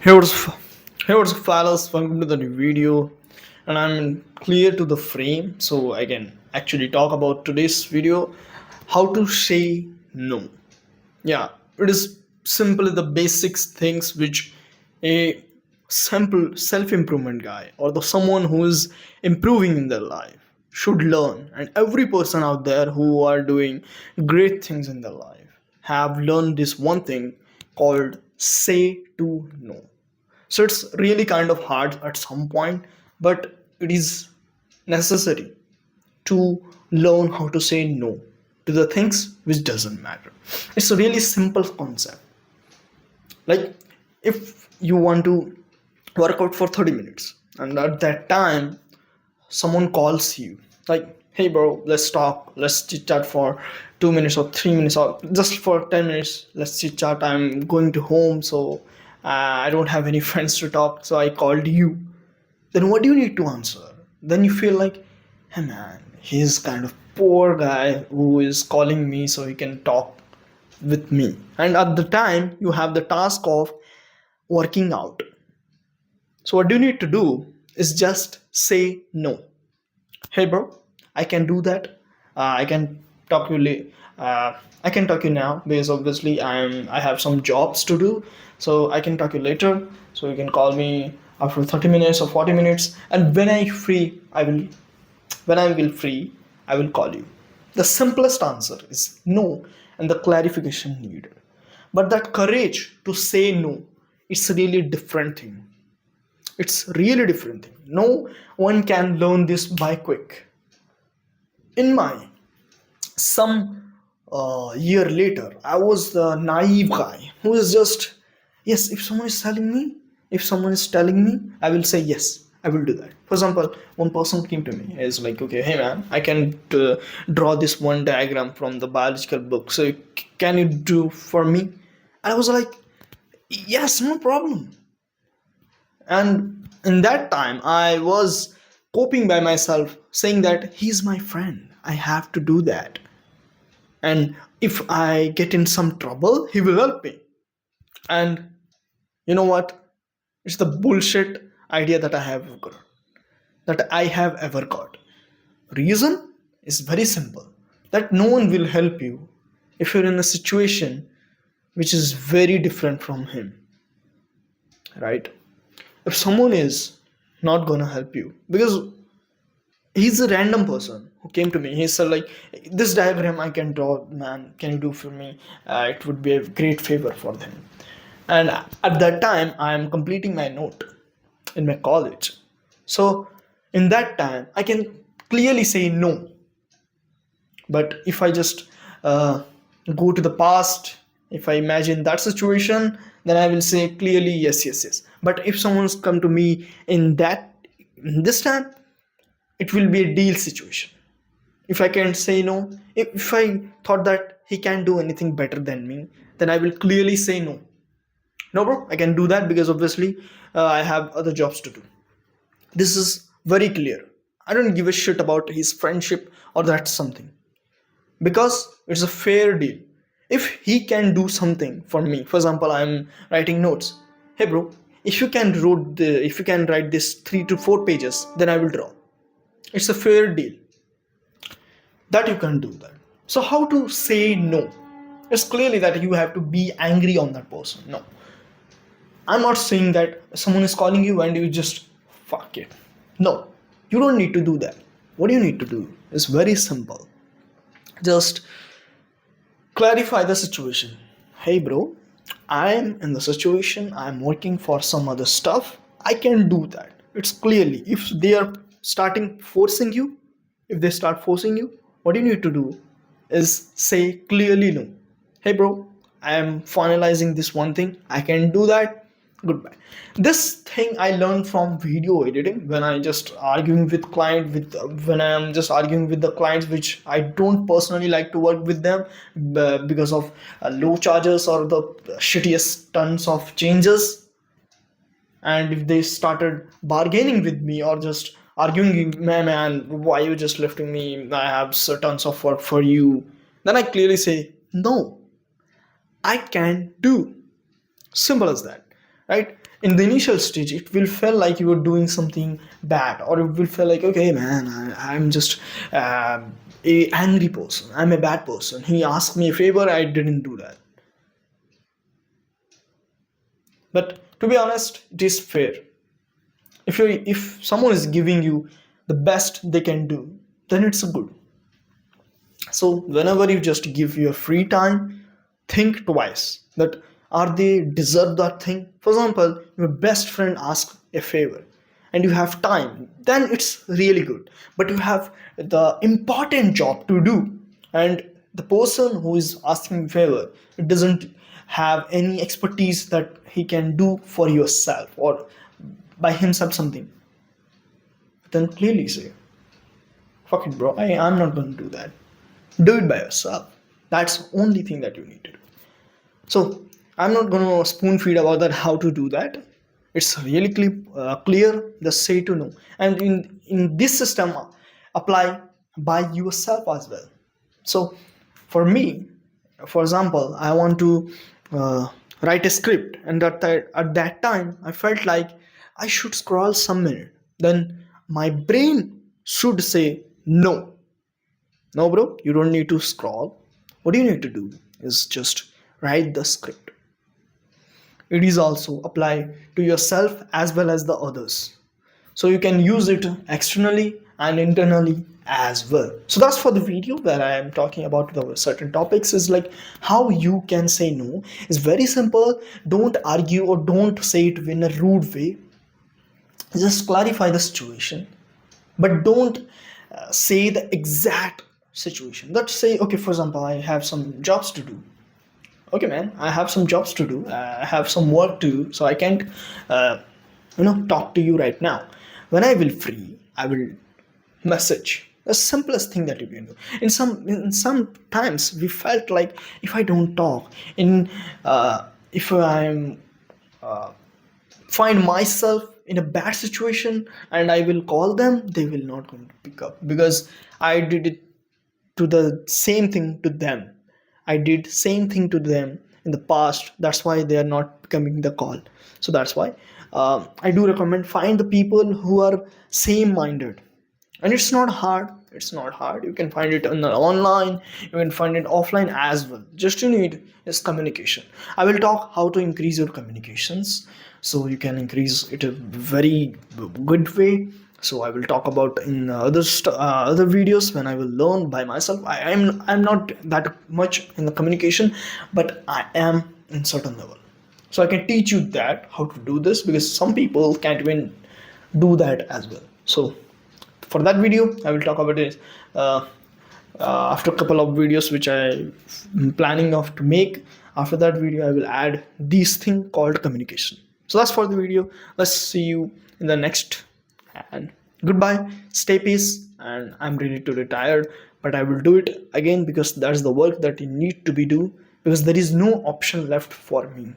Hey, what's fellas? Welcome to the new video, and I'm clear to the frame, so I can actually talk about today's video: how to say no. Yeah, it is simply the basics things which a simple self-improvement guy or the someone who is improving in their life should learn, and every person out there who are doing great things in their life have learned this one thing called say to no. So it's really kind of hard at some point, but it is necessary to learn how to say no to the things which doesn't matter. It's a really simple concept. Like if you want to work out for 30 minutes and at that time someone calls you like, hey bro, let's talk, let's chit chat for 2 minutes or 3 minutes or just for 10 minutes, let's chit chat, I'm going to home, so I don't have any friends to talk, so I called you. Then what do you need to answer? Then you feel like, hey man, he's kind of poor guy who is calling me so he can talk with me, and at the time you have the task of working out. So what you need to do is just say no. Hey bro, I can do that. I can talk you I can talk you now because obviously I have some jobs to do, so I can talk you later. So you can call me after 30 minutes or 40 minutes, and when I will free, I will call you. The simplest answer is no, and the clarification needed. But that courage to say no, it's a really different thing. It's really different thing. No one can learn this by quick. In my some year later, I was the naive guy who is just, yes, if someone is telling me, I will say yes, I will do that. For example, one person came to me, is like, okay, hey man, I can draw this one diagram from the biological book, so can you do for me? And I was like, yes, no problem. And in that time, I was coping by myself, saying that he's my friend, I have to do that. And if I get in some trouble, he will help me. And you know what? It's the bullshit idea that I have ever got. Reason is very simple, that no one will help you if you're in a situation which is very different from him, right? If someone is not gonna help you because he's a random person who came to me, he said like, this diagram I can draw, man, can you do for me? It would be a great favor for them. And at that time I am completing my note in my college, so in that time I can clearly say no. But if I just uh, go to the past, if I imagine that situation, then I will say clearly yes, yes, yes. But if someone's come to me in this time, it will be a deal situation. If I can say no, if I thought that he can't do anything better than me, then I will clearly say no. No bro, I can do that because obviously I have other jobs to do. This is very clear. I don't give a shit about his friendship or that's something, because it's a fair deal. If he can do something for me, for example, I'm writing notes, hey bro, if you can write this 3 to 4 pages, then I will draw. It's a fair deal that you can do that. So how to say no? It's clearly that you have to be angry on that person. No, I'm not saying that someone is calling you and you just fuck it. No, you don't need to do that. What you need to do is very simple. Just clarify the situation. Hey bro, I'm in the situation, I'm working for some other stuff, I can do that. It's clearly, if they are starting forcing you, if they start forcing you, what you need to do is say clearly no. Hey bro, I am finalizing this one thing, I can do that, goodbye. This thing I learned from video editing when I just arguing with client with when I am just arguing with the clients which I don't personally like to work with them because of low charges or the shittiest tons of changes. And if they started bargaining with me or just arguing, man, why you just lifting me, I have tons of work for you, then I clearly say no, I can do. Simple as that. right? In the initial stage, it will feel like you are doing something bad, or it will feel like, okay, man, I'm just a angry person. I'm a bad person. He asked me a favor, I didn't do that. But to be honest, it is fair. If someone is giving you the best they can do, then it's good. So whenever you just give your free time, think twice that are they deserve that thing. For example, your best friend asks a favor and you have time, then it's really good. But you have the important job to do, and the person who is asking favor, it doesn't have any expertise that he can do for yourself or by himself something, then clearly say, fuck it, bro. I'm not going to do that. Do it by yourself. That's the only thing that you need to do. So I'm not going to spoon feed about that how to do that. It's really clear the say to no. And in this system, apply by yourself as well. So for me, for example, I want to write a script, and at that time, I felt like I should scroll some minute. Then my brain should say no. No, bro, you don't need to scroll. What you need to do is just write the script. It is also apply to yourself as well as the others. So you can use it externally and internally as well. So that's for the video where I am talking about the certain topics, is like how you can say no. It's very simple. Don't argue or don't say it in a rude way. Just clarify the situation, but don't say the exact situation. Let's say, okay, for example, I have some jobs to do. Okay, man, I have some jobs to do. I have some work to do, so I can't talk to you right now. When I will free, I will message. The simplest thing that you can do. In some times we felt like, if I don't talk, if I'm find myself in a bad situation and I will call them, they will not going to pick up, because I did it to the same thing to them. I did same thing to them in the past. That's why they are not becoming the call. So that's why I do recommend find the people who are same minded, and it's not hard. It's not hard. You can find it on the online, you can find it offline as well. Just you need is communication. I will talk how to increase your communications, so you can increase it a very good way. So I will talk about in other videos when I will learn by myself. I'm not that much in the communication, but I am in certain level, so I can teach you that how to do this, because some people can't even do that as well. So for that video I will talk about it after a couple of videos which I'm planning of to make. After that video I will add this thing called communication. So that's for the video. Let's see you in the next, and goodbye, stay peace. And I'm ready to retire, but I will do it again, because that's the work that you need to be do, because there is no option left for me.